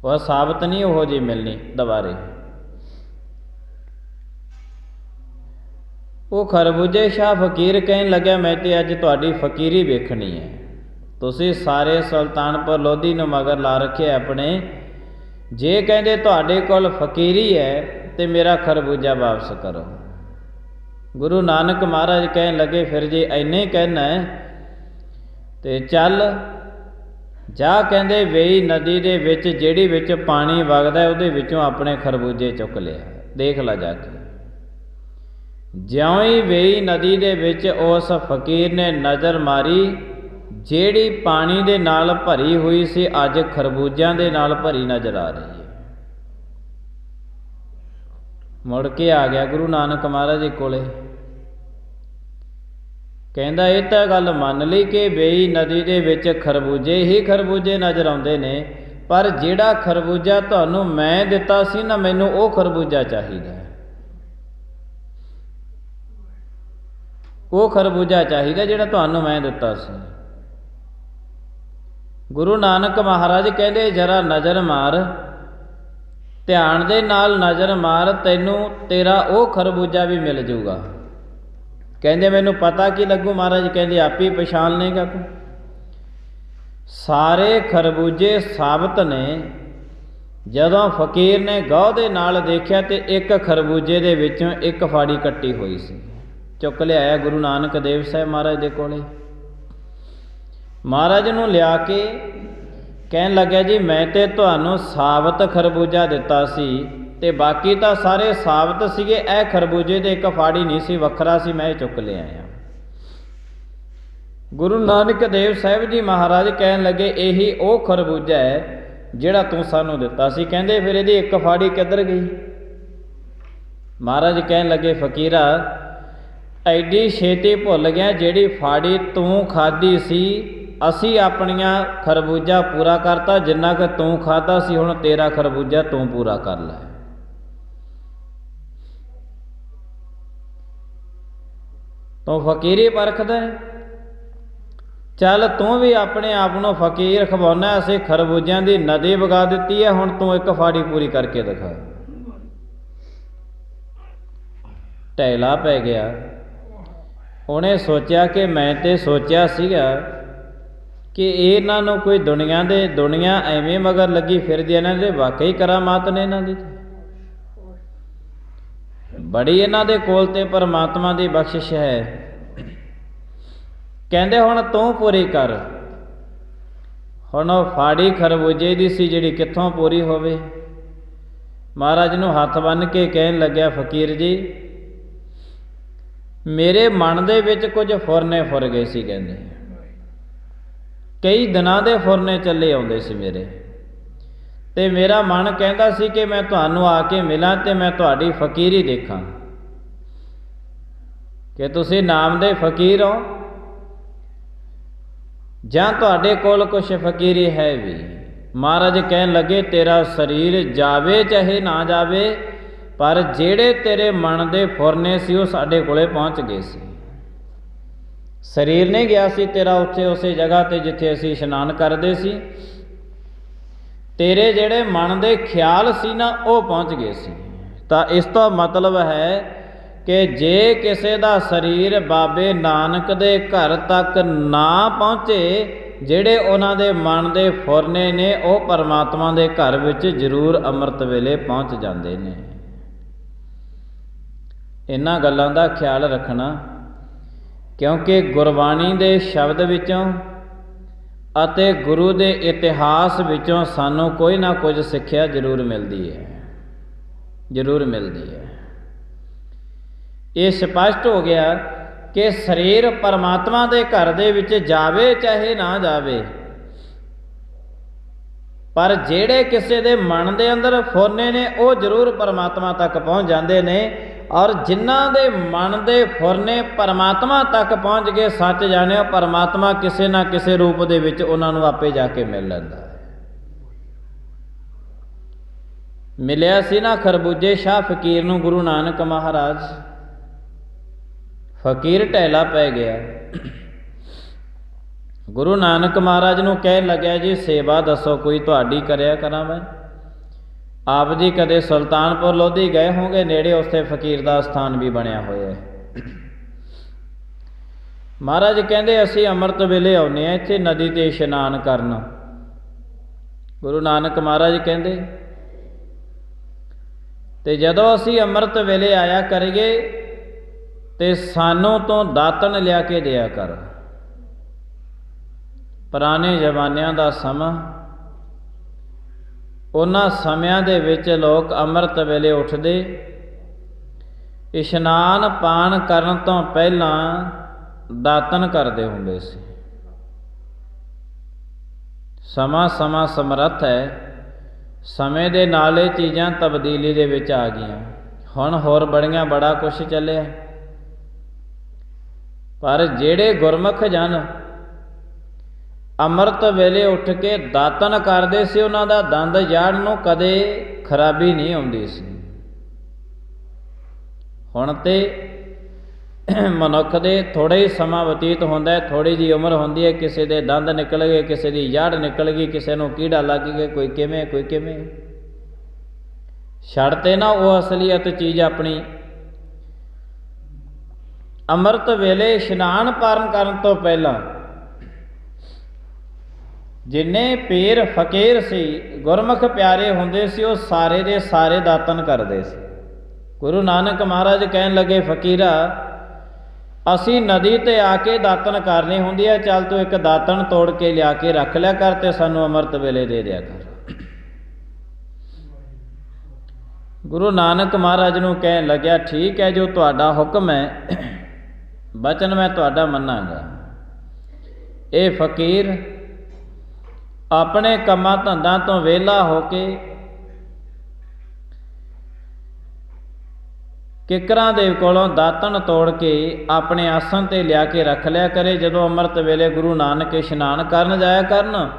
वह साबत नहीं उहो जी मिलनी दुबारे। वो खरबूजे शाह फकीर कहन लग्या मैं तो अज तुहाडी फकीरी वेखनी है, तुसीं सारे सुल्तानपुर लोधी नूं मगर ला रखे अपने, जे कहंदे तुहाडे कोल फकीरी है तो मेरा खरबूजा वापस करो। गुरु नानक महाराज कहन लगे फिर जे इन्ने ही कहना है तो चल जा, कहंदे वेई नदी दे विच जिहड़ी विच पानी वगदा उहदे विचों अपने खरबूजे चुक लिया, देख ला जाके। ज्यों ही वेई नदी दे विच उस फकीर ने नज़र मारी, जिहड़ी पानी दे नाल भरी हुई सी अज खरबूजियां दे नाल भरी नज़र आ रही है। मुड़ के आ गया गुरु नानक महाराज जी कोले, कहंदा ये तां गल मन लई कि वेई नदी दे विच खरबूजे ही खरबूजे नज़र आउंदे ने, पर जिहड़ा खरबूजा तुहानूं मैं दिता सी ना, मैनूं वो खरबूजा चाहीदा, वो खरबूजा चाहीदा जिहड़ा तुहानूं मैं दिता सी। गुरु नानक महाराज कहंदे जरा नज़र मार, ध्यान दे नाल नज़र मार, तैनूं तेरा वो खरबूजा भी मिल जूगा। कहंदे मैनूं पता की लगू महाराज, कहंदे आप ही पछाण लेगा तूं। सारे खरबूजे साबत ने। जदों फकीर ने गौह दे नाल देखिया तो एक खरबूजे दे विचों एक फाड़ी कट्टी हुई सी, चुक लियाया गुरु नानक देव साहब महाराज दे कोले। महाराज नूं लिया के कहन लग्या जी मैं ते तुहानूं साबत खरबूजा दिता सी ते बाकी तां सारे साबत सीगे, ए खरबूजे दे एक फाड़ी नहीं सी, वखरा सी, मैं चुक ले आया। गुरु नानक देव साहब जी महाराज कहन लगे यही वो खरबूजा है जिहड़ा तूं सानूं दिता सी। कहंदे फिर इहदी एक फाड़ी किधर गई? महाराज कहन लगे फकीरा एडी छेती भुल गया, जिहड़ी फाड़ी तूं खाधी सी असी अपनिया खरबूजा पूरा करता, जिन्ना कि तू खाता सी हुण तेरा खरबूजा तू पूरा कर लै। तू फकीरी परखदा है, चल तू भी अपने आप नूं फकीर खवाउणा। असीं खरबूजियां दी नदी वगा दित्ती है, हुण तू एक फाड़ी पूरी करके दिखा। ढैला पै गया। उन्हें सोचा कि मैं तो सोचा सीगा कि इन्हां नूं कोई दुनिया एवें मगर लगी फिरदी, इन्हां दे वाकई करामात ने, इन्हां दी बड़ी इन्हां दे कोल ते परमात्मा दी बख्शिश है। कहंदे हुण तू पूरी कर। हुण फाड़ी खरबूजे दी सी जिहड़ी कित्थों पूरी होवे। महाराज नूं हत्थ बन के कहन लग्या फकीर जी मेरे मन दे विच कुछ फुरने फुर गए सी। कहंदे कई दिनां दे फुरने चले आउंदे सी मेरे, ते मेरा मन कहंदा सी कि मैं तुहानूं आके मिलां ते मैं तुहाडी फकीरी देखां कि तुसीं नाम दे फकीर हो जां तुहाडे कोल कुछ फकीरी है भी। महाराज कहन लगे तेरा शरीर जावे चाहे ना जावे, पर जिहड़े तेरे मन दे फुरने सी वो साडे कोले पहुँच गए सी। शरीर नहीं गया सी तेरा उत्थे उस जगह ते जिथे असीं इशनान करदे सी, तेरे जिहड़े मन दे ख्याल सी ना वो पहुँच गए सी। तां इस तो मतलब है कि जे किसी दा शरीर बाबे नानक दे घर तक ना पहुँचे, जिहड़े उन्हां दे मन दे फुरने ने वो परमात्मा दे घर विच जरूर अमृत वेले पहुँच जांदे ने। इन्हां गल्लां दा ख्याल रखना, क्योंकि गुरबाणी दे शब्द विचों अते गुरु दे इतिहास विचों सानूं कोई ना कुछ सिक्ख्या जरूर मिलती है, जरूर मिलती है। ये स्पष्ट हो गया कि शरीर परमात्मा दे घर दे विच जावे चाहे ना जावे, पर जिहड़े किसी दे मन दे अंदर फुरने ने वो जरूर परमात्मा तक पहुँच जाते हैं। और जिन्हां दे मन दे फुरने परमात्मा तक पहुँच गए, सच जाने परमात्मा किसी ना किसी रूप दे विच उन्हां नूं आपे जाके मिल लैंदा है। मिलिया सी ना खरबूजे शाह फकीर नूं गुरु नानक महाराज, फकीर ढैला पै गया। गुरु नानक महाराज नूं कहन लग्या जी सेवा दसो कोई तुहाडी करया करा मैं। आप जी कदे सुल्तानपुर लोधी गए होंगे, नेड़े उत्थे फकीर दा स्थान भी बनिया होया है। महाराज कहंदे असीं अमृत वेले आउंदे आ इत्थे नदी ते इशनान करन। गुरु नानक महाराज कहंदे ते जदों असीं अमृत वेले आया करिए ते सानों तो दातन लिया के दिया कर। पुराने जमानिਆਂ ਦਾ ਸਮਾਂ, ਉਹਨਾਂ ਸਮਿਆਂ ਦੇ ਵਿੱਚ ਲੋਕ ਅੰਮ੍ਰਿਤ ਵੇਲੇ ਉੱਠਦੇ, ਇਸ਼ਨਾਨ ਪਾਨ ਕਰਨ ਤੋਂ ਪਹਿਲਾਂ ਦਾਤਨ ਕਰਦੇ ਹੁੰਦੇ ਸੀ। ਸਮਾਂ ਸਮਾਂ ਸਮਰੱਥ ਹੈ, ਸਮੇਂ ਦੇ ਨਾਲ ਇਹ ਚੀਜ਼ਾਂ ਤਬਦੀਲੀ ਦੇ ਵਿੱਚ ਆ ਗਈਆਂ। ਹੁਣ ਹੋਰ ਬੜਾ ਕੁਛ ਚੱਲਿਆ, ਪਰ ਜਿਹੜੇ ਗੁਰਮੁਖ ਜਨ ਅੰਮ੍ਰਿਤ ਵੇਲੇ ਉੱਠ ਕੇ ਦਾਤਨ ਕਰਦੇ ਸੀ, ਉਹਨਾਂ ਦਾ ਦੰਦ ਜਾੜ ਨੂੰ ਕਦੇ ਖਰਾਬੀ ਨਹੀਂ ਆਉਂਦੀ ਸੀ। ਹੁਣ ਤੇ ਮਨੁੱਖ ਦੇ ਥੋੜ੍ਹਾ ਹੀ ਸਮਾਂ ਬਤੀਤ ਹੁੰਦਾ, ਥੋੜ੍ਹੀ ਜਿਹੀ ਉਮਰ ਹੁੰਦੀ ਹੈ, ਕਿਸੇ ਦੇ ਦੰਦ ਨਿਕਲ ਗਏ, ਕਿਸੇ ਦੀ ਜੜ ਨਿਕਲ ਗਈ, ਕਿਸੇ ਨੂੰ ਕੀੜਾ ਲੱਗ ਗਿਆ, ਕੋਈ ਕਿਵੇਂ ਕੋਈ ਕਿਵੇਂ। ਛੱਡਤੇ ਨਾ ਉਹ ਅਸਲੀਅਤ ਚੀਜ਼ ਆਪਣੀ। ਅੰਮ੍ਰਿਤ ਵੇਲੇ ਇਸ਼ਨਾਨ ਪਾਰਨ ਕਰਨ ਤੋਂ ਪਹਿਲਾਂ ਜਿੰਨੇ ਪੀਰ ਫਕੀਰ ਸੀ, ਗੁਰਮੁਖ ਪਿਆਰੇ ਹੁੰਦੇ ਸੀ, ਉਹ ਸਾਰੇ ਦੇ ਸਾਰੇ ਦਾਤਨ ਕਰਦੇ ਸੀ। ਗੁਰੂ ਨਾਨਕ ਮਹਾਰਾਜ ਕਹਿਣ ਲੱਗੇ ਫਕੀਰਾ ਅਸੀਂ ਨਦੀ ਤੇ ਆ ਕੇ ਦਾਤਨ ਕਰਨੀ ਹੁੰਦੀ ਹੈ, ਚੱਲ ਤੂੰ ਇੱਕ ਦਾਤਨ ਤੋੜ ਕੇ ਲਿਆ ਕੇ ਰੱਖ ਲਿਆ ਕਰ ਤੇ ਸਾਨੂੰ ਅੰਮ੍ਰਿਤ ਵੇਲੇ ਦੇ ਦਿਆ ਕਰ। ਗੁਰੂ ਨਾਨਕ ਮਹਾਰਾਜ ਨੂੰ ਕਹਿਣ ਲੱਗਿਆ ਠੀਕ ਹੈ, ਜੋ ਤੁਹਾਡਾ ਹੁਕਮ ਹੈ ਬਚਨ ਮੈਂ ਤੁਹਾਡਾ ਮੰਨਾਂਗਾ। ਇਹ ਫਕੀਰ ਆਪਣੇ ਕੰਮਾਂ ਧੰਦਾਂ ਤੋਂ ਵਿਹਲਾ ਹੋ ਕੇ ਕਿੱਕਰਾਂ ਦੇ ਕੋਲੋਂ ਦਾਤਨ ਤੋੜ ਕੇ ਆਪਣੇ ਆਸਣ ਤੇ ਲਿਆ ਕੇ ਰੱਖ ਲਿਆ ਕਰੇ। ਜਦੋਂ ਅੰਮ੍ਰਿਤ ਵੇਲੇ ਗੁਰੂ ਨਾਨਕ ਇਸ਼ਨਾਨ ਕਰਨ ਜਾਇਆ ਕਰਨ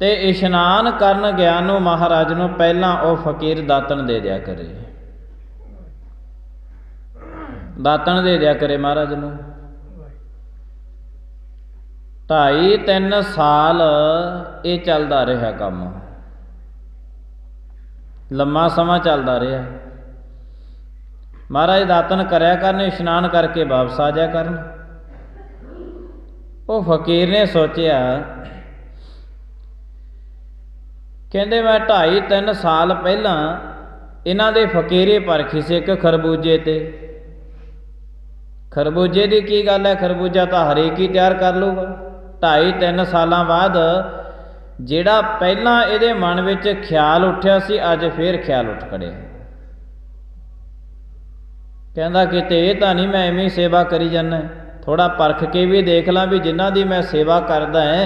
ਤੇ ਇਸ਼ਨਾਨ ਕਰਨ ਗਿਆ ਨੂੰ ਮਹਾਰਾਜ ਨੂੰ ਪਹਿਲਾਂ ਉਹ ਫਕੀਰ ਦਾਤਨ ਦੇ ਦਿਆ ਕਰੇ, ਦਾਤਨ ਦੇ ਦਿਆ ਕਰੇ ਮਹਾਰਾਜ ਨੂੰ। 2.5-3 ਸਾਲ ਇਹ ਚੱਲਦਾ ਰਿਹਾ ਕੰਮ, ਲੰਮਾ ਸਮਾਂ ਚੱਲਦਾ ਰਿਹਾ। ਮਹਾਰਾਜ ਦਾਤਨ ਕਰਿਆ ਕਰਨ, ਇਸ਼ਨਾਨ ਕਰਕੇ ਵਾਪਸ ਆ ਜਾਇਆ ਕਰਨ। ਉਹ ਫਕੀਰ ਨੇ ਸੋਚਿਆ, ਕਹਿੰਦੇ ਮੈਂ 2.5-3 ਸਾਲ ਪਹਿਲਾਂ ਇਹਨਾਂ ਦੇ ਫਕੀਰੇ ਪਰਖੀ ਸੀ ਇੱਕ ਖਰਬੂਜੇ ਤੇ। ਖਰਬੂਜੇ ਦੀ ਕੀ ਗੱਲ ਹੈ, ਖਰਬੂਜਾ ਤਾਂ ਹਰੇਕ ਹੀ ਤਿਆਰ ਕਰ ਲਊਗਾ। 2.5-3 ਸਾਲਾਂ ਬਾਅਦ ਜਿਹੜਾ ਪਹਿਲਾਂ ਇਹਦੇ ਮਨ ਵਿੱਚ ਖਿਆਲ ਉੱਠਿਆ ਸੀ, ਅੱਜ ਫੇਰ ਖਿਆਲ ਉੱਠ ਖੜਿਆ। ਕਹਿੰਦਾ ਕਿਤੇ ਇਹ ਤਾਂ ਨਹੀਂ ਮੈਂ ਐਵੇਂ ਸੇਵਾ ਕਰੀ ਜਾਂਦਾ, ਥੋੜ੍ਹਾ ਪਰਖ ਕੇ ਵੀ ਦੇਖ ਲਾਂ ਵੀ ਜਿਨ੍ਹਾਂ ਦੀ ਮੈਂ ਸੇਵਾ ਕਰਦਾ ਹੈ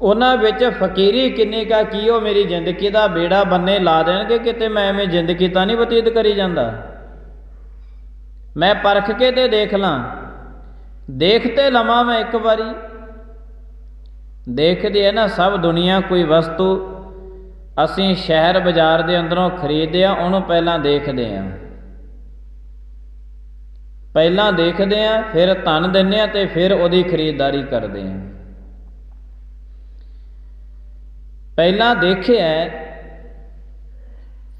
ਉਹਨਾਂ ਵਿੱਚ ਫਕੀਰੀ ਕਿੰਨੀ ਕਾ, ਕੀ ਉਹ ਮੇਰੀ ਜ਼ਿੰਦਗੀ ਦਾ ਬੇੜਾ ਬੰਨੇ ਲਾ ਦੇਣਗੇ, ਕਿਤੇ ਮੈਂ ਐਵੇਂ ਜ਼ਿੰਦਗੀ ਤਾਂ ਨਹੀਂ ਬਤੀਤ ਕਰੀ ਜਾਂਦਾ। ਮੈਂ ਪਰਖ ਕੇ ਤੇ ਦੇਖ ਲਾਂ, ਦੇਖ ਤੇ ਲਵਾਂ ਮੈਂ ਇੱਕ ਵਾਰੀ। ਦੇਖਦੇ ਹੈ ਨਾ ਸਭ ਦੁਨੀਆ ਕੋਈ ਵਸਤੂ ਅਸੀਂ ਸ਼ਹਿਰ ਬਾਜ਼ਾਰ ਦੇ ਅੰਦਰੋਂ ਖਰੀਦਦੇ ਹਾਂ, ਉਹਨੂੰ ਪਹਿਲਾਂ ਦੇਖਦੇ ਹਾਂ, ਪਹਿਲਾਂ ਦੇਖਦੇ ਹਾਂ, ਫਿਰ ਧਨ ਦਿੰਦੇ ਹਾਂ ਤੇ ਫਿਰ ਉਹਦੀ ਖਰੀਦਦਾਰੀ ਕਰਦੇ ਹਾਂ। ਪਹਿਲਾਂ ਦੇਖਿਆ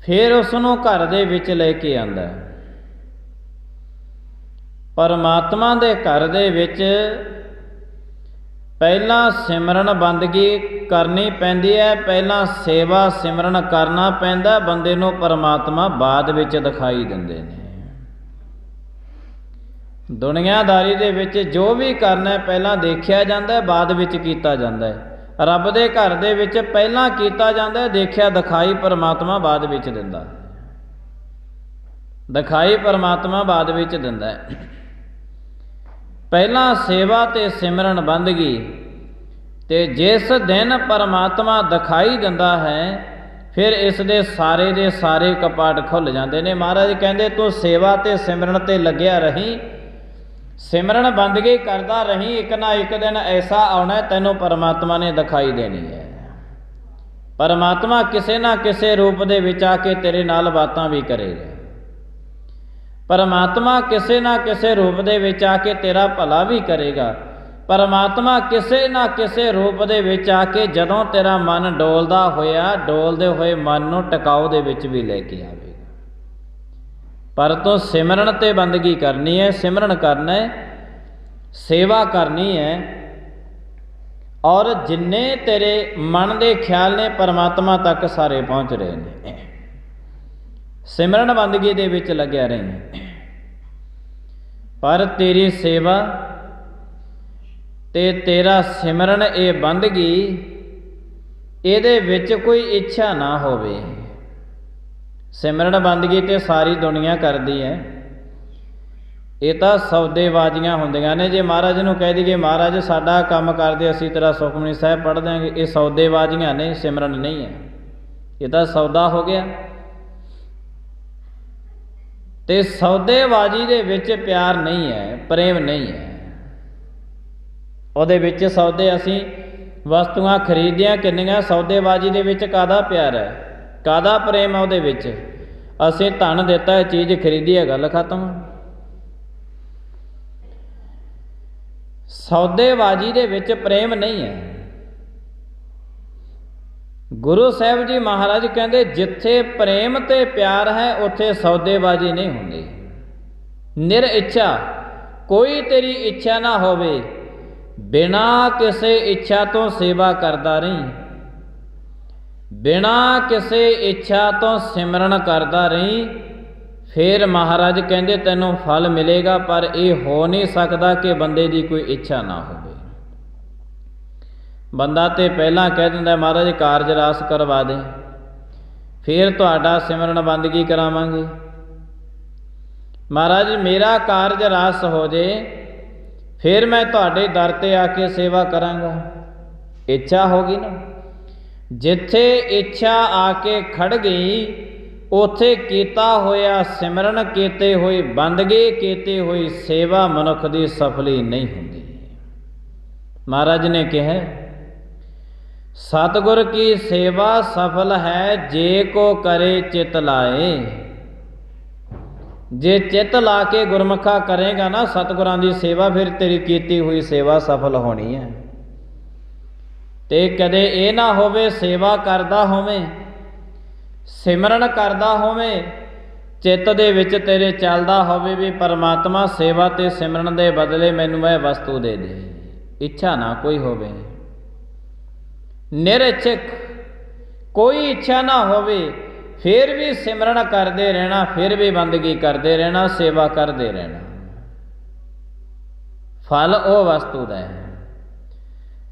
ਫਿਰ ਉਸ ਨੂੰ ਘਰ ਦੇ ਵਿੱਚ ਲੈ ਕੇ ਆਉਂਦਾ। ਪਰਮਾਤਮਾ ਦੇ ਘਰ ਦੇ ਵਿੱਚ ਪਹਿਲਾਂ ਸਿਮਰਨ ਬੰਦਗੀ ਕਰਨੀ ਪੈਂਦੀ ਹੈ, ਪਹਿਲਾਂ ਸੇਵਾ ਸਿਮਰਨ ਕਰਨਾ ਪੈਂਦਾ। ਬੰਦੇ ਨੂੰ ਪਰਮਾਤਮਾ ਬਾਅਦ ਵਿੱਚ ਦਿਖਾਈ ਦਿੰਦੇ ਨੇ। ਦੁਨੀਆਦਾਰੀ ਦੇ ਵਿੱਚ ਜੋ ਵੀ ਕਰਨਾ ਪਹਿਲਾਂ ਦੇਖਿਆ ਜਾਂਦਾ, ਬਾਅਦ ਵਿੱਚ ਕੀਤਾ ਜਾਂਦਾ ਹੈ। ਰੱਬ ਦੇ ਘਰ ਦੇ ਵਿੱਚ ਪਹਿਲਾਂ ਕੀਤਾ ਜਾਂਦਾ, ਦੇਖਿਆ ਦਿਖਾਈ ਪਰਮਾਤਮਾ ਬਾਅਦ ਵਿੱਚ ਦਿੰਦਾ, ਦਿਖਾਈ ਪਰਮਾਤਮਾ ਬਾਅਦ ਵਿੱਚ ਦਿੰਦਾ ਹੈ। ਪਹਿਲਾਂ ਸੇਵਾ ਤੇ ਸਿਮਰਨ ਬੰਦਗੀ, ਤੇ ਜਿਸ ਦਿਨ ਪਰਮਾਤਮਾ ਦਿਖਾਈ ਦਿੰਦਾ ਹੈ ਫਿਰ ਇਸ ਦੇ ਸਾਰੇ ਕਪਾਟ ਖੁੱਲ੍ਹ ਜਾਂਦੇ ਨੇ। ਮਹਾਰਾਜ ਕਹਿੰਦੇ ਤੂੰ ਸੇਵਾ ਤੇ ਸਿਮਰਨ ਤੇ ਲੱਗਿਆ ਰਹੀ, ਸਿਮਰਨ ਬੰਦਗੀ ਕਰਦਾ ਰਹੀ, ਇੱਕ ਨਾ ਇੱਕ ਦਿਨ ਐਸਾ ਆਉਣਾ ਤੈਨੂੰ ਪਰਮਾਤਮਾ ਨੇ ਦਿਖਾਈ ਦੇਣੀ ਹੈ। ਪਰਮਾਤਮਾ ਕਿਸੇ ਨਾ ਕਿਸੇ ਰੂਪ ਦੇ ਵਿੱਚ ਆ ਕੇ ਤੇਰੇ ਨਾਲ ਬਾਤਾਂ ਵੀ ਕਰੇਗਾ। परमात्मा किसी ना किसी रूप दे विच आके तेरा भला भी करेगा। परमात्मा किसी ना किसी रूप दे विच आके जदों तेरा मन डोलदा होया डोलदे होए मन नूं टिकाऊ दे विच भी लैके आवेगा। पर तूं सिमरन ते बंदगी करनी है, सिमरन करना है, सेवा करनी है, और जिन्ने तेरे मन के ख्याल ने परमात्मा तक सारे पहुँच रहे हैं। सिमरन बंदगी दे विच लग्या रही, पर तेरी सेवा ते तेरा सिमरन ये बंदगी इहदे विच कोई इच्छा ना होवे। सिमरन बंदगी ते सारी दुनिया करती है, ये तो सौदेबाजियां होंदियां ने। जे महाराज नूं कह दईए महाराज साडा काम कर दे, असीं तेरा सुखमनी साहिब पढ़ देंगे, ये सौदेबाजियां ने, सिमरन नहीं है। ये तो सौदा हो गया। ते सौदेबाजी दे विच प्यार नहीं है, प्रेम नहीं है। ਉਹਦੇ ਵਿੱਚ सौदे असीं वस्तुआं खरीदियां किन्नियां, सौदेबाजी दे विच कादा प्यार है, कादा प्रेम है ਉਹਦੇ ਵਿੱਚ। असीं धन दिता है, चीज़ खरीदी है, गल खत्म। सौदेबाजी दे विच प्रेम नहीं है। गुरु साहिब जी महाराज कहते जिथे प्रेम ते प्यार है उत्थे सौदेबाजी नहीं होंदी। निर इच्छा, कोई तेरी इच्छा ना होवे, बिना किसी इच्छा तो सेवा करता रही, बिना किसी इच्छा तो सिमरन करता रही, फिर महाराज कहते तैनूं फल मिलेगा। पर यह हो नहीं सकता कि बंदे की कोई इच्छा ना हो। बंदा तो पहला कह दिंदा महाराज कारज रास करवा दे, फिर तुहाडा सिमरन बंदगी करावांगे। महाराज मेरा कारज रास हो जाए, फिर मैं तुहाडे दर ते आके सेवा करांगा। इच्छा होगी ना, जिथे इच्छा आके खड़ गई उथे कीता होया सिमरन, कीते हुई बंदगी, कीती हुई सेवा मनुख दी सफली नहीं हुंदी। महाराज ने कहा सतगुर की सेवा सफल है, जे को करे चित लाए। जे चित ला के गुरमुखा करेगा ना सतगुरां दी सेवा, फिर तेरी कीती हुई सेवा सफल होनी है। ते कदे ये ना होवे सेवा करदा होवे, सिमरन करदा होवे, चित्त दे विच तेरे चलदा होवे भी परमात्मा सेवा ते सिमरन दे बदले मैनूं यह वस्तु दे दे। इच्छा ना कोई होवे, निरइच्छक कोई इच्छा ना होवे, फिर भी सिमरन करते रहना, फिर भी बंदगी करते रहना, सेवा करते रहना। फल वो वस्तु दा है।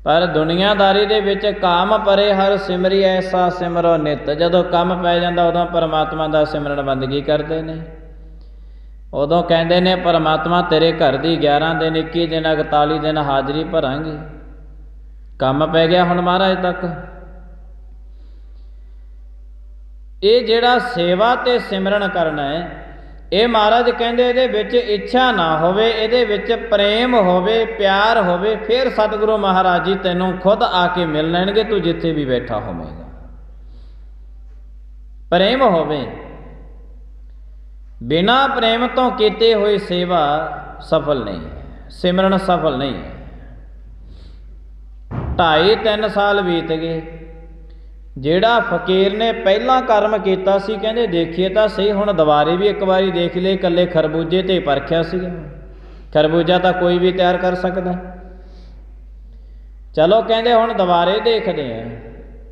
पर दुनियादारी दे विच काम परे हर सिमरी ऐसा सिमरो नित। जदों काम पै जांदा उदों परमात्मा दा सिमरन बंदगी करते ने। उदों कहंदे ने परमात्मा तेरे घर दी 11 दिन 21 दिन 41 दिन हाजरी भरांगे। काम पै गया हुण महाराज तक। ये जिहड़ा सेवा ते सिमरन करना है, ये महाराज कहंदे इहदे विच इच्छा ना होवे, इहदे विच प्रेम होवे, प्यार होवे, फिर सतगुरु महाराज जी तैनूं खुद आके मिल लैणगे, तू जिथे भी बैठा होवेगा। प्रेम होवे, बिना प्रेम तो कीती हुई सेवा सफल नहीं है, सिमरन सफल नहीं है। 2.5-3 साल बीत गए, ਜਿਹੜਾ फकीर ने पहला कर्म किया सी, कहते देखिए तो सही हुण दुबारे भी एक बारी देख ले, कल्ले खरबूजे ते परखिया सी। खरबूजा तो कोई भी तैयार कर सकता। चलो कहते हुण दुबारे देखते हैं।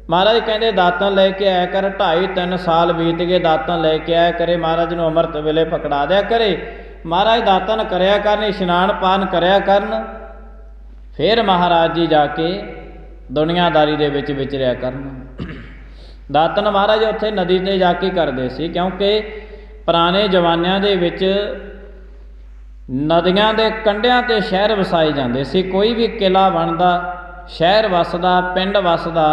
महाराज कहते दातन लैके आया कर। 2.5-3 साल बीत गए, दातन लैके आया करे, महाराज नूं अमृत वेले पकड़ा दिया करे। महाराज दातन करया करन, इशनान पान करया करन, फिर महाराज जी जाके दुनियादारी दे विच विचरिया करन। दातन महाराज उत्थे नदी ते जाके करदे सी, क्योंकि पुराने जमानिਆਂ ਦੇ ਵਿੱਚ नदियां दे कंढिਆਂ ते शहर वसाए जाते सी। कोई भी किला बनदा, शहर वसदा, पिंड वसदा,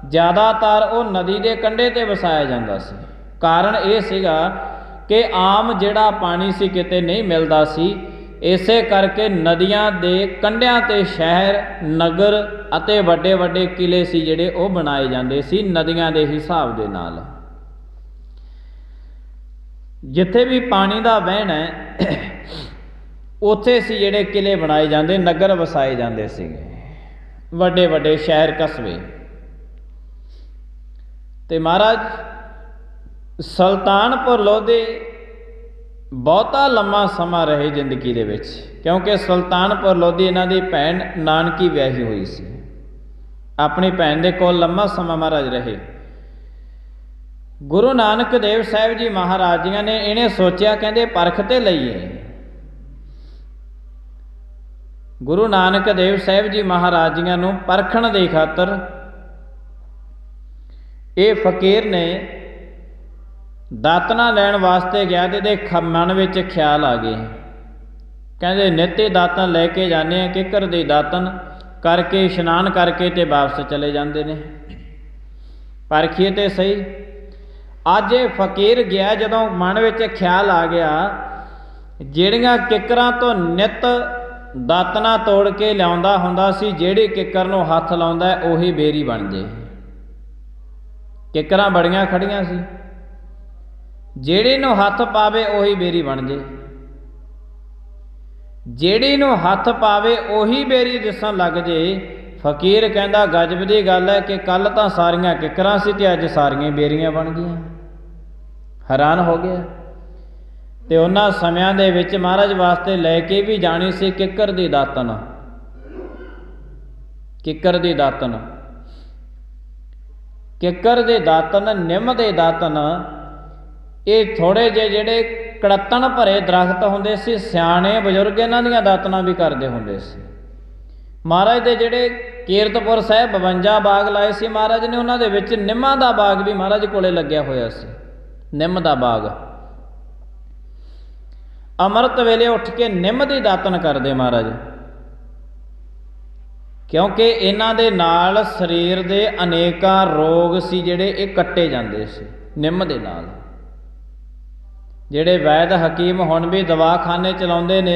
ज़्यादातर वो नदी के कंढे ते वसाया जाता सी। कारण ये सीगा कि आम जिहड़ा पानी सी किते नहीं मिलदा सी, इसे करके नदियां दे कंढिਆਂ ते शहर, नगर अते वड्डे वड्डे किले सी जिहड़े वो बनाए जाते सी नदियां दे हिसाब दे नाल। जिथे भी पानी का वहण है उत्थे सी जिहड़े किले बनाए जाते, नगर वसाए जाते सीगे, वड्डे वड्डे शहर कस्बे। ते महाराज सुल्तानपुर लोधी बहुता लम्मा समा रहे जिंदगी दे विच, क्योंकि सुल्तानपुर लोधी इन्हां दी भैन नानकी विआही हुई सी। अपनी भैन दे कोल लम्मा समा महाराज रहे। गुरु नानक देव साहिब जी महाराज जी ने इन्हें सोचा, कहते परख ते लईए। गुरु नानक देव साहिब जी महाराज जी नूं परखण दे खातर ये फकीर ने दातना लैण वास्ते गया, तो मन में ख्याल आ गए, कहते नित्य दातन लैके जाने किकर दी दातन करके इशनान करके ते वापस चले जाते हैं। परखिए तो सही। अज ये फकीर गया, जदों मन में ख्याल आ गया, ਜਿਹੜੀਆਂ किकरां तो नित दातना तोड़ के लिया हुंदा सी, ਜਿਹੜੀ किकर नूं हथ लाउंदा उही बेरी बन जे। किकरां बड़ियां खड़ियां सी, ਜਿਹੜੀ नूं हथ पावे उही बेरी बन जे। ਜਿਹੜੀ नूं हथ पावे उही बेरी दिसन लग जे। फकीर कहता गजब की गल है कि कल तो सारियां किकरां सी ते अज सारियां बेरियां बन गईयां। हैरान हो गया। तो उन्हां समियां दे विच महाराज वास्ते लैके भी जानी सी किकर दी दातन, किकर दी दातन, किकर दे दातन, निम दे दातन, ये थोड़े जे जिहड़े कड़त्तन भरे दरख्त हुंदे सी, सियाणे बजुर्ग इन्हां दीयां दातनां भी करदे हुंदे सी। महाराज दे जिहड़े कीरतपुर साहिब 52 बाग लाए सी महाराज ने, उन्हां दे विच निम्मां दा बाग भी महाराज कोले लग्या होया सी। निम दा बाग, अमृत वेले उठ के निम दी दातन करदे महाराज, क्योंकि इन्हां दे नाल शरीर दे अनेकां रोग सी जिहड़े ये कट्टे जांदे सी निम दे नाल। जिहड़े वैद हकीम हुण भी दवाखाने चलाउंदे ने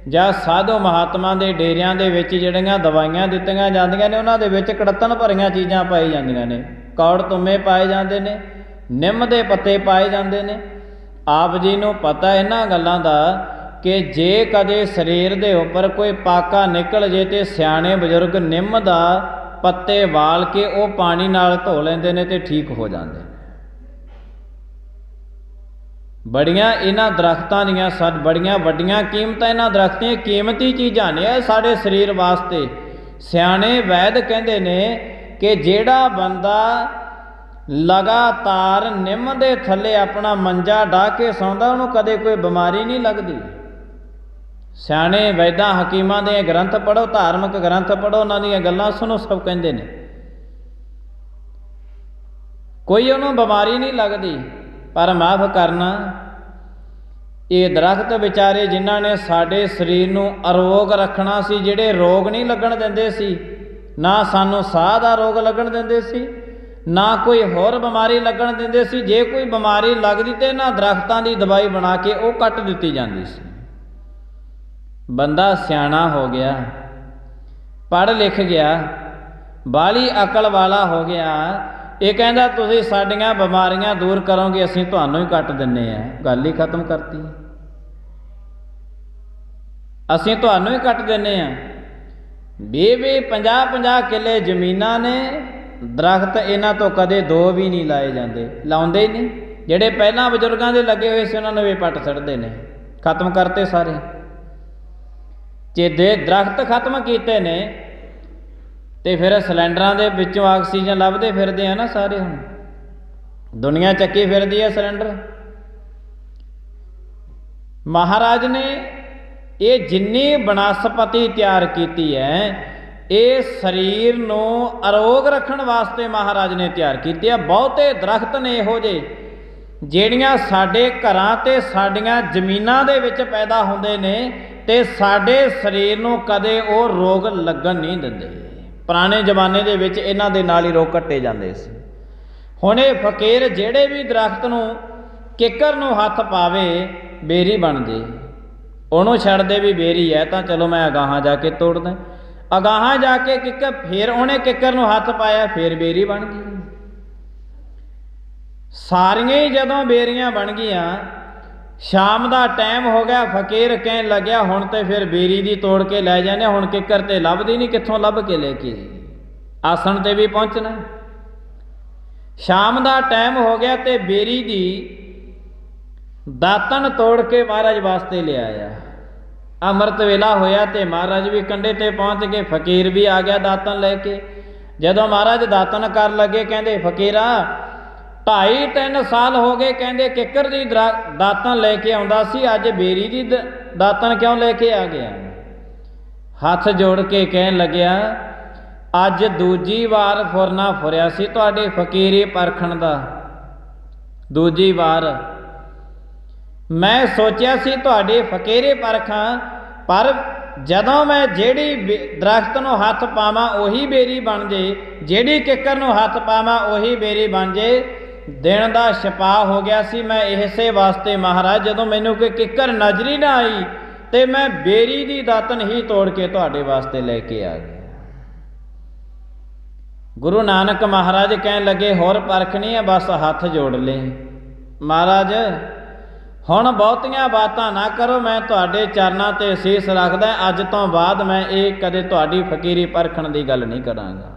जां साधु महात्मा दे डेरियां दे विच जिहड़ियां दवाइयां दित्तियां जांदियां ने, उन्हां दे विच कड़त्तन भरियां चीज़ां पाई जांदियां ने, कौड़ तुमे पाए जांदे ने, निम दे पत्ते पाए जांदे ने। आप जी नूं पता इन्हां गल्लां दा कि जे कदे शरीर दे उपर कोई पाका निकल जे ते सियाणे बजुर्ग निम दा पत्ते वाल के वो पानी नाल धो लैंदे ने ते ठीक हो जांदे। बड़ियां इन्हां दरख्तां दीयां बड़ियां वड्डियां कीमतां इन्हां दरख्तां दी कीमती चीज़ां ने साडे शरीर वास्ते। सियाणे वैद कहंदे ने कि जेड़ा बंदा लगातार निम दे थल्ले अपना मंजा डाह के सौंदा उन्हों कदे कोई बीमारी नहीं लगती। सियाणे वैदां हकीमां दे ग्रंथ पढ़ो, धार्मिक ग्रंथ पढ़ो, उन्हां दीयां गल्लां सुनो, सब कहंदे ने कोई उन्होंने बीमारी नहीं लगती। पर माफ़ करना, ये दरख्त विचारे जिन्हां ने साडे शरीर नूं अरोग रखना सी, जिहड़े रोग नहीं लगण दिंदे सी, ना सानूं साह दा रोग लगण दिंदे सी, ना कोई होर बीमारी लगन दिंदे सी। जे कोई बीमारी लगदी ते इन्हां दरख्तां दी दवाई बना के वो कट दित्ती जांदी सी। बंदा सियाणा हो गया, पढ़ लिख गया, बाली अकल वाला हो गया, ये कहंदा तुसीं साडीआं बीमारियां दूर करोगे, असीं तुहानूं ही कट दिंने आ। गल ही खत्म करती, असीं तुहानूं ही कट दिंने आ। 20-50 किले जमीनां ने, दरख्त इन्हां तो कदे दो भी नहीं लाए जाते, लाउंदे ही नहीं। जिहड़े पहलां बजुर्गां दे लगे हुए सी उन्हां नूं वे पट छड्डदे ने, खत्म करते सारे। जे दरख्त खत्म कीते ने ते फिर सिलेंडरां दे विचों आक्सीजन लभदे फिरदे आ ना सारे। हुण दुनिया चक्की फिरदी है सिलेंडर। महाराज ने ये जिन्नी बनस्पति तैयार की है, ये शरीर नूं अरोग रखण वास्ते महाराज ने तैयार की है। बहुते दरख्त ने इहो जे ਜਿਹੜੀਆਂ साडे घरां ते साडियां जमीनां दे विच पैदा हुंदे ने ते साडे शरीर नूं कदे वो रोग लगन नहीं दिंदे। पुराने जमाने दे विच इन्हां दे नाल ही रोग कट्टे जांदे सी। हुण ये फकीर ਜਿਹੜੇ भी दरख्त नूं किकर नूं हथ पावे बेरी बन जे। ਉਹਨੂੰ ਛੱਡਦੇ भी बेरी है तो चलो मैं अगाहां जाके तोड़दा। अगाहां जाके किकर फिर उहने किकर नूं हथ पाया, फिर बेरी बन गई। सारियां ही जदों बेरियां बन गईयां शाम का टाइम हो गया, फकीर कहन लग्या हुण तो फिर बेरी दी तोड़ के लै जाने, हुण किकर ते लभदी नहीं, कित्थों लभ के लेके आसन ते भी पहुँचना। शाम का टाइम हो गया तो बेरी दी दातन तोड़ के महाराज वास्ते ले आया। अमृत वेला होया तो महाराज भी कंढे ते पहुँच गए, फकीर भी आ गया दातन लैके। जदों महाराज दातन कर लगे, कहते फकीरा 2.5-3 साल हो गए, कहते किकर दी दातन लैके आउंदा सी, अज बेरी दी दातन क्यों लैके आ गया। हथ जोड़ के कहन लग्या अज दूजी वार फुरना फुरिया सी तुहाडे फकीरी परखण दा। दूजी वार मैं सोचिया सी तुहाडे फकीरे परखां, पर जदों मैं जेड़ी दरख्त नूं हथ पावां उही बेरी बन जे, जेड़ी किकर नूं हथ पावां उही बेरी बन जे। दिन का छपा हो गया सी। मैं इसे वास्ते महाराज जदों मैनूं कोई किकर नज़र ही ना आई तो मैं बेरी दी दातन ही तोड़ के तुहाडे वास्ते लैके आ गया। गुरु नानक महाराज कहन लगे होर परखनी है, बस हथ जोड़ ले महाराज, हुण बहुतियां बातां ना करो, मैं तुहाडे चरनां ते असीस रखदा, अज तो बाद मैं ये कदे तुहाडी फकीरी परखण दी गल नहीं करांगा,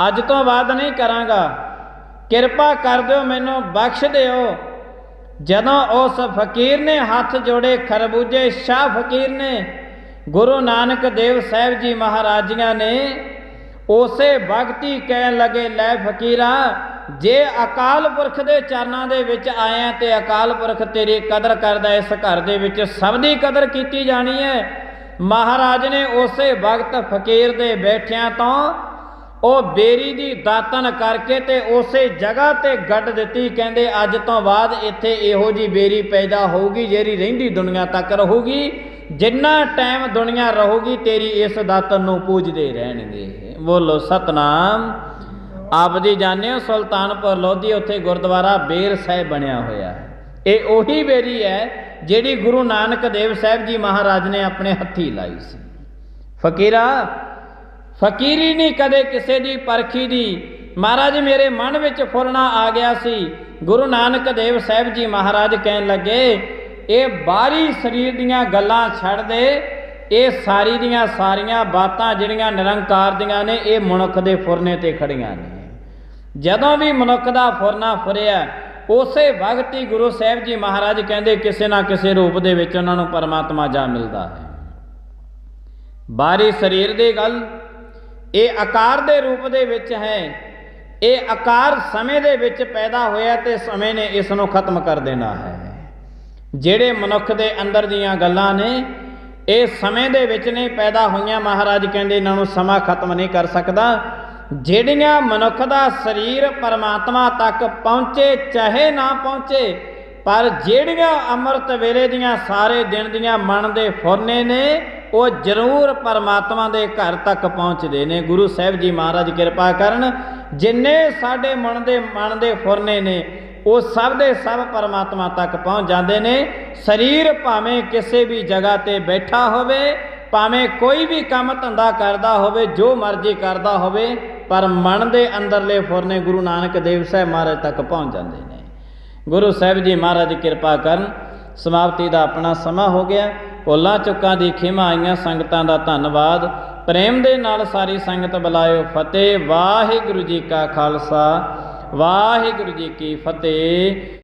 अज तो बाद नहीं करांगा, किरपा कर दिओ, मैनूं बख्श दिओ। जदों उस फकीर ने हथ जोड़े, खरबूजे शाह फकीर ने, गुरु नानक देव साहिब जी महाराजियां ने उसे भगती कहन लगे लै फकीरा, जे अकाल पुरख दे चरनां दे विच आया तो अकाल पुरख तेरी कदर करदा, इस घर दे विच सब दी कदर कीती जानी है। महाराज ने उसे भगत फकीर दे बैठियां तो ਉਹ बेरी दी दातन करके ते उसे जगह ते गढ़ दिती। कहंदे अज तो बाद इत्थे इहो जी बेरी पैदा होगी ਜਿਹੜੀ ਰਹਿੰਦੀ दुनिया तक ਰਹੂਗੀ, जिन्ना टाइम दुनिया ਰਹੂਗੀ तेरी इस दातन नूं पूजदे रहणगे। बोलो सतनाम। आप जी जाने सुल्तानपुर लोधी उत्थे गुरुद्वारा बेर साहिब बनया होया, ये उही बेरी है जिहड़ी गुरु नानक देव साहिब जी महाराज ने अपने हत्थी लाई सी। फकीरा फकीरी नहीं कदे किसी दी परखी दी। महाराज मेरे मन विच फुरना आ गया सी। गुरु नानक देव साहिब जी महाराज कहन लगे ये बाहरी शरीर दियां गल्लां छड़ दे, ये सारी दियां सारियां बातां जिहड़ियां निरंकार दियां ने ये मनुख दे फुरने ते खड़ियां ने। जदों भी मनुख दा फुरना फुरिया उसे वक्त ही गुरु साहिब जी महाराज कहंदे किसी ना किसी रूप दे विच उन्हां नूं परमात्मा जा मिलदा है। बाहरी शरीर दी गल ये आकार दे रूप दे विच है, ये आकार समय दे विच पैदा होया ते समय ने इस नूं खत्म कर देना है। जिहड़े मनुख दे अंदर दीयां गल्लां ने ये समय दे विच नहीं पैदा होईयां, महाराज कहंदे इन्हां नूं समा खत्म नहीं कर सकदा। जिहड़ियां मनुख दा शरीर परमात्मा तक पहुँचे चाहे ना पहुँचे, पर जिहड़ियां अमृत वेले दीयां सारे दिन दीयां मन दे फुरने ने वो जरूर परमात्मा दे घर तक पहुँचते हैं। गुरु साहिब जी महाराज कृपा करन, जिन्ने साडे मन दे फुरने ने वो सब दे सब परमात्मा तक पहुँच जाते हैं। शरीर भावें किसी भी जगह ते बैठा होवे, भावें कोई भी काम धंधा करता होवे, जो मर्जी करता होवे, पर मन दे अंदरले फुरने गुरु नानक देव साहिब महाराज तक पहुँच जाते हैं। गुरु साहिब जी महाराज कृपा करन। समाप्ति का अपना समा हो गया। भुलां चुकां दी खिमा आईयां संगतां दा धन्नवाद। प्रेम दे नाल सारी संगत बुलायो फतेह। वाहिगुरू जी का खालसा, वाहिगुरू जी की फतेह।